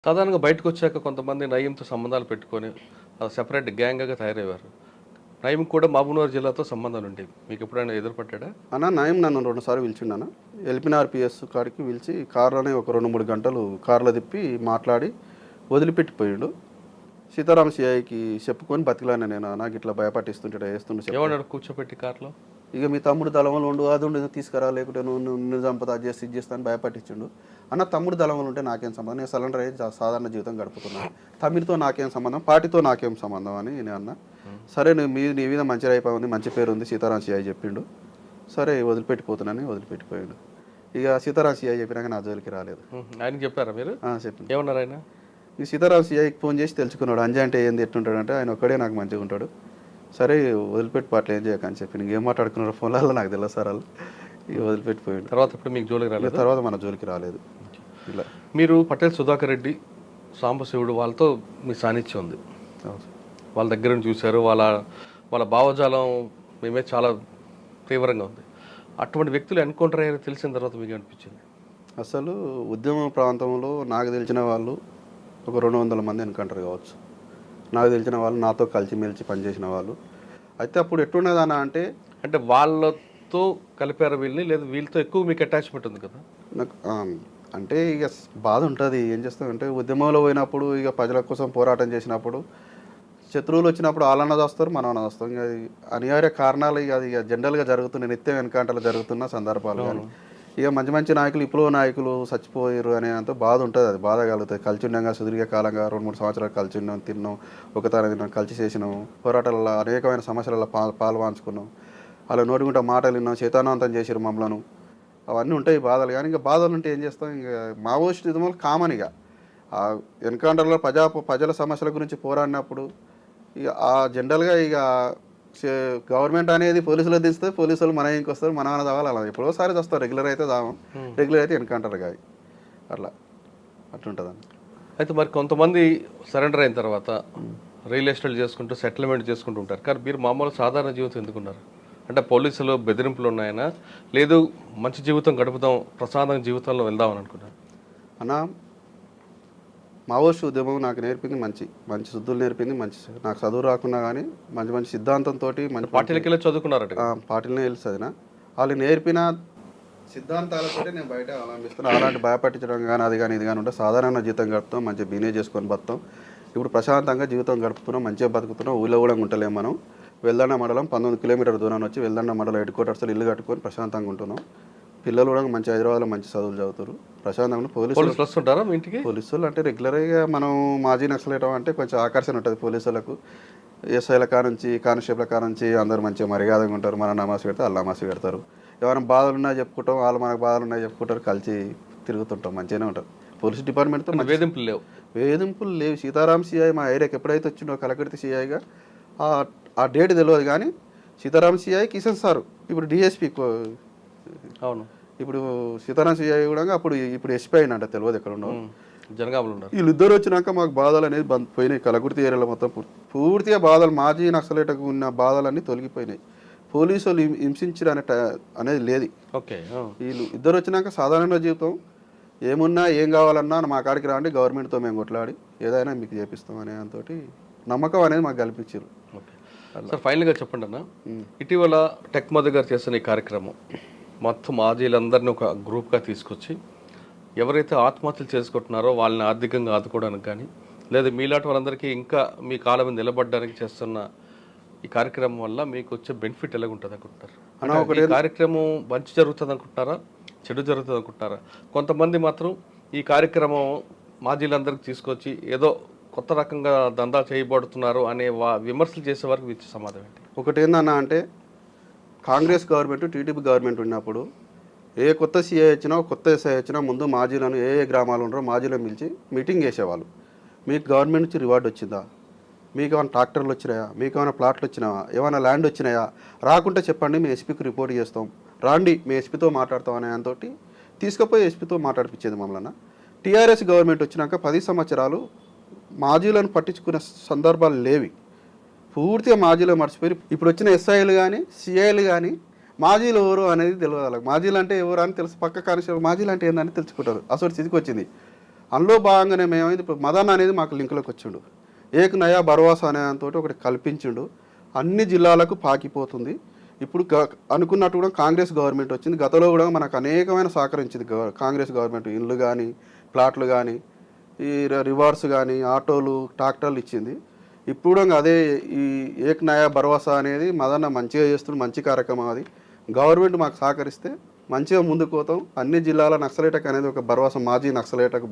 సాధారణంగా బయటకొచ్చాక కొంతమంది నయీంతో సంబంధాలు పెట్టుకొని సెపరేట్ గ్యాంగ్‌గా తయారయ్యారు. నయీం కూడా మహబూబ్‌నగర్ జిల్లాతో సంబంధాలుండేవి. మీకెప్పుడైనా ఎదురుపడ్డాడా? అన్న నయం నన్ను 2 సార్లు పిలిచిండన్న. ఎల్‌పీఆర్‌పీఎస్ కాడికి పిలిచి కార్‌లోనే ఒక 2, 3 గంటలు కార్‌లో తిప్పి మాట్లాడి వదిలిపెట్టిపోయిండు. సీతారాం సీఐకి చెప్పుకొని బతికిలానే నేను నాకిట్లా భయపట్టిస్తుంటాడు ఏస్తుండు ఏమన్నాడు కూర్చోపెట్టి కార్‌లో? ఇక మీ తమ్ముడు దళంలో ఉండు అది ఉండు తీసుకురా లేకుంటే నువ్వు నిన్ను చంపుతా అది చేసి ఇది చేస్తా అని భయపట్టించిండు. అన్న తమ్ముడు దళంలో ఉంటే నాకేం సంబంధం, నేను సరెండర్ అయ్యి సాధారణ జీవితం గడుపుతున్నాను, తమ్ముడితో నాకేం సంబంధం, పార్టీతో నాకేం సంబంధం అని నేను అన్న. సరే నీ మీద మంచి రైపా ఉంది, మంచి పేరు ఉంది సీతారాం సిఐ చెప్పిండు. సరే వదిలిపెట్టిపోతున్నానని వదిలిపెట్టిపోయాడు. ఇక సీతారాం సిఐ చెప్పినాక నా జోలికి రాలేదు. ఆయనకి చెప్పారా మీరు? చెప్పింది. ఏమన్నారు ఆయన? ఈ సీతారాం సిఐకి ఫోన్ చేసి తెలుసుకున్నాడు అంజయ్ అంటే ఏంది ఎట్టుంటాడంటే ఆయన ఒక్కడే నాకు మంచిగా ఉంటాడు, సరే వదిలిపెట్టి పాటలు ఏం చేయకని చెప్పి ఇంకేం మాట్లాడుకున్నారు ఫోన్లలో నాకు తెలియదు సార్ వాళ్ళు. ఇక వదిలిపెట్టిపోయాడు. తర్వాత ఇప్పుడు మీకు జోలికి రాలేదు? తర్వాత మన జోలికి రాలేదు. ఇలా మీరు పటేల్ సుధాకర్ రెడ్డి, సాంబశివుడు వాళ్ళతో మీ సాన్నిధ్యం ఉంది, వాళ్ళ దగ్గర నుంచి చూశారు, వాళ్ళ భావజాలం మేమే చాలా తీవ్రంగా ఉంది. అటువంటి వ్యక్తులు ఎన్కౌంటర్ అయ్యారని తెలిసిన తర్వాత మీకు అనిపించింది? అసలు ఉద్యమ ప్రాంతంలో నాకు తెలిసిన వాళ్ళు ఒక 200 మంది ఎన్కౌంటర్ కావచ్చు. నాకు తెలిసిన వాళ్ళు నాతో కలిసిమెలిసి పనిచేసిన వాళ్ళు. అయితే అప్పుడు ఎట్లున్నదన్న అంటే వాళ్ళతో కలిపారు వీళ్ళని, లేదా వీళ్ళతో ఎక్కువ మీకు అటాచ్మెంట్ ఉంది కదా? నాకు అంటే ఇక బాధ ఉంటుంది. ఏం చేస్తామంటే ఉద్యమంలో పోయినప్పుడు ఇక ప్రజల కోసం పోరాటం చేసినప్పుడు శత్రువులు వచ్చినప్పుడు వాళ్ళన్న వస్తారు మనం వస్తాం. ఇక అనివార్య కారణాలు ఇక అది జనరల్గా జరుగుతున్న నిత్యం ఎన్కౌంటర్లు జరుగుతున్న సందర్భాలు. కానీ ఇక మంచి మంచి నాయకులు విప్లవ నాయకులు చచ్చిపోయారు అనే అంత బాధ ఉంటుంది. అది బాధ కలుగుతుంది. కలిసి ఉండగా సుదీర్ఘకాలంగా 2-3 సంవత్సరాలు కలిసి ఉన్నాం, తిన్నాం, ఒక తరగతి తిన్నాం, కలిసి చేసినాం, పోరాటాలలో అనేకమైన సమస్యలలో పాల్పంచుకున్నాం, అలా నోటిగుంట మాటలు విన్నాం, చేతనాంతం చేసారు మమ్మలను, అవన్నీ ఉంటాయి బాధలు. కానీ ఇంకా బాధలు ఉంటే ఏం చేస్తాం, ఇంకా మావోయిస్ట్ ఉద్యమాలు కామన్. ఇక ఆ ఎన్కౌంటర్లో ప్రజల సమస్యల గురించి పోరాడినప్పుడు ఇక జనరల్గా ఇక గవర్నమెంట్ అనేది పోలీసులు దిస్తే పోలీసులు మన ఇంటికి వస్తారు, మన దావాలి, అలా ఎప్పుడోసారి వస్తారు. రెగ్యులర్ అయితే దావం, రెగ్యులర్ అయితే ఎన్కౌంటర్ కాదు, అట్లుంటుందండి. అయితే మరి కొంతమంది సరెండర్ అయిన తర్వాత రియల్ ఎస్టేట్ చేసుకుంటూ సెటిల్మెంట్ చేసుకుంటూ ఉంటారు, కానీ మీరు మామూలు సాధారణ జీవితం ఎందుకున్నారు? అంటే పోలీసులు బెదిరింపులు ఉన్నాయనా, లేదు మంచి జీవితం గడుపుదాం, ప్రశాంతంగా జీవితంలో వెళ్దామని అనుకున్నారు? అన్న మావోయిస్ట్ ఉద్యమం నాకు నేర్పింది మంచి మంచి శుద్ధులు నేర్పింది. మంచి నాకు చదువు రాకున్నా కానీ మంచి మంచి సిద్ధాంతంతో మంచి పార్టీలకి వెళ్ళి చదువుకున్నారట? పార్టీలనే తెలుస్తుంది. వాళ్ళు నేర్పిన సిద్ధాంతాలతో నేను బయట అవలంబిస్తున్నాను. అలాంటి భయపట్టించడం కానీ అది కానీ ఇది కానీ ఉంటే సాధారణ జీవితం గడుపుతాం, మంచిగా బిజినెస్ చేసుకొని బతాం. ఇప్పుడు ప్రశాంతంగా జీవితం గడుపుతున్నాం, మంచిగా బతుకుతున్నాం. ఊళ్ళో కూడా ఉంటలేము మనం. వెల్దండ మండలం 19 కిలోమీటర్ దూరం వచ్చి వెల్దండ మండలం హెడ్ క్వార్టర్స్లో ఇల్లు కట్టుకొని ప్రశాంతంగా ఉంటున్నాం. పిల్లలు కూడా మంచి హైదరాబాద్లో మంచి చదువులు చదువుతారు ప్రశాంతంగా. పోలీసులు వస్తుంటారా మీ ఇంటికి? పోలీసులు అంటే రెగ్యులర్గా మనం మాజీ నక్సలేయడం అంటే కొంచెం ఆకర్షణ ఉంటుంది పోలీసులకు. ఎస్ఐల కానుంచి కానిస్టేబుల్ కానుంచి అందరూ మంచిగా మర్యాదగా ఉంటారు. మన నమాజ్ పెడితే వాళ్ళు నమాజ్ పెడతారు. ఎవరైనా బాధలు ఉన్నాయో చెప్పుకుంటాం, వాళ్ళు మనకు బాధలు ఉన్నాయో చెప్పుకుంటారు, కలిసి తిరుగుతుంటాం, మంచిగానే ఉంటారు. పోలీస్ డిపార్ట్మెంట్తో వేధింపులు లేవు? వేధింపులు లేవు. సీతారాం సిఐ మా ఏరియాకి ఎప్పుడైతే వచ్చిండో కలకత్తి సిఐగా ఆ డేట్ తెలియదు, కానీ సీతారాం సిఐ కిషన్ సార్ ఇప్పుడు డిఎస్పీ. అవును, ఇప్పుడు సీతారాం సిఐ కూడా ఇప్పుడు ఎస్పీ అయినంట, తెలియదు ఎక్కడ ఉండవు, జనగామలు ఉన్నారు. వీళ్ళిద్దరు వచ్చినాక మాకు బాధలు అనేది పోయినాయి. కలకుర్తి ఏరియాలో మొత్తం పూర్తిగా బాధలు, మాజీ నక్సలేటకు ఉన్న బాధలన్నీ తొలగిపోయినాయి. పోలీసులు హింసించడం అనేది లేదు. ఓకే, వీళ్ళు ఇద్దరు వచ్చినాక సాధారణ జీవితం ఏమున్నా ఏం కావాలన్నా మా కాడికి రాండి, గవర్నమెంట్తో మేము కొట్లాడి ఏదైనా మీకు చేపిస్తాం అనే దాంతో నమ్మకం అనేది మాకు కల్పించారు. ఓకే సార్, ఫైనల్గా చెప్పండి అన్న, ఇటీవల టెక్ మధు గారు చేస్తున్న ఈ కార్యక్రమం మొత్తం మాజీలందరినీ ఒక గ్రూప్గా తీసుకొచ్చి ఎవరైతే ఆత్మహత్యలు చేసుకుంటున్నారో వాళ్ళని ఆర్థికంగా ఆదుకోవడానికి కానీ, లేదా మీలాంటి వాళ్ళందరికీ ఇంకా మీ కాళ్ళ మీద నిలబడడానికి చేస్తున్న ఈ కార్యక్రమం వల్ల మీకు వచ్చే బెనిఫిట్ ఎలాగుంటుంది అనుకుంటారు? ఈ కార్యక్రమం మంచి జరుగుతుంది అనుకుంటారా, చెడు జరుగుతుంది అనుకుంటారా? కొంతమంది మాత్రం ఈ కార్యక్రమం మాజీలందరికీ తీసుకొచ్చి ఏదో కొత్త రకంగా దందా చేయబడుతున్నారు అనే విమర్శలు చేసే వరకు ఇచ్చే సమాధానం ఏంటి? ఒకటి ఏందన్నా అంటే కాంగ్రెస్ గవర్నమెంట్ టీడీపీ గవర్నమెంట్ ఉన్నప్పుడు ఏ కొత్త సీఐ వచ్చినా కొత్త ఎస్ఐ వచ్చినా ముందు మాజీలను ఏ గ్రామాలు ఉన్నారో మాజీలను పిలిచి మీటింగ్ చేసేవాళ్ళు. మీకు గవర్నమెంట్ నుంచి రివార్డు వచ్చిందా, మీకు ఏమైనా ట్రాక్టర్లు వచ్చినాయా, మీకు ఏమైనా ప్లాట్లు వచ్చినాయా, ఏమైనా ల్యాండ్ వచ్చినాయా, రాకుంటే చెప్పండి మీ ఎస్పీకి రిపోర్ట్ చేస్తాం, రాండి మీ ఎస్పీతో మాట్లాడతాం అనే దాంతో తీసుకుపోయి ఎస్పీతో మాట్లాడిపించేది మమ్మల్ని. టీఆర్ఎస్ గవర్నమెంట్ వచ్చినాక 10 సంవత్సరాలు మాజీలను పట్టించుకునే సందర్భాలు లేవి. పూర్తిగా మాజీలో మర్చిపోయి ఇప్పుడు వచ్చిన ఎస్ఐలు కానీ సిఐలు కానీ మాజీలు ఎవరు అనేది తెలియదు వాళ్ళకి. మాజీలు అంటే ఎవరు అని తెలుసు, పక్క కానిస్టేబుల్ మాజీలు అంటే ఏందని తెలుసుకుంటారు. అసలు స్థితికి వచ్చింది. అందులో భాగంగానే మేమైంది ఇప్పుడు మదన్ అనేది మాకు లింకులోకి వచ్చిండు. ఏక్ నయా భరోసా అనే దాంతో ఒకటి కల్పించిండు. అన్ని జిల్లాలకు పాకిపోతుంది. ఇప్పుడు అనుకున్నట్టు కూడా కాంగ్రెస్ గవర్నమెంట్ వచ్చింది. గతంలో కూడా మనకు అనేకమైన సహకరించింది కాంగ్రెస్ గవర్నమెంట్. ఇళ్ళు కానీ, ప్లాట్లు కానీ, ఈ రివార్డ్స్ కానీ, ఆటోలు, ట్రాక్టర్లు ఇచ్చింది. ఇప్పుడు కూడా అదే ఈ ఏక్ నయా భరోసా అనేది మదన్న మంచిగా చేస్తుంది. మంచి కార్యక్రమం అది. గవర్నమెంట్ మాకు సహకరిస్తే మంచిగా ముందుకు పోతాం. అన్ని జిల్లాల నక్సలైటకు అనేది ఒక భరోసా, మాజీ నక్సలైటకు